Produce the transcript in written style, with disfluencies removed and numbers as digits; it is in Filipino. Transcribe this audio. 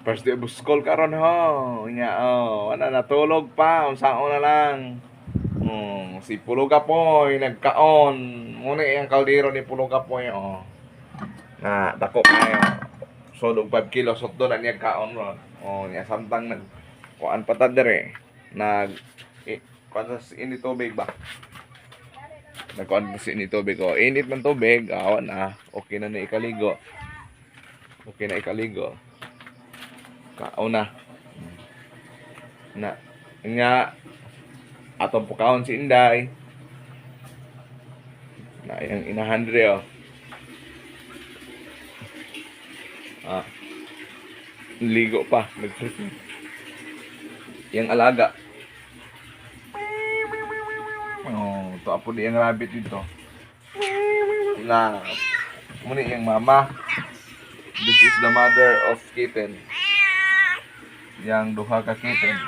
First day of school karon ho. Nya wala natulog pa, unsaon na lang. Si Pulugapoy nagkaon. Muna iyang kaldero ni Pulugapoy na dako kayo. So 5 kilos sotdo na niya kaon ron. Niya samtang nag kuan pa ta dire. Kuan sa init tubig ba? Nagkuan pa sa init tubig Init man tubig, awan na. Okay na ni ikaligo. Okay na ikaligo. Kaon na. Nga atong pukaon si Inday. Na yang inahandre ligo pa. Yang alaga. Ito apo di yung rabbit dito. Na muna yung mama. This is the mother of kitten. Yang duha ka kitten.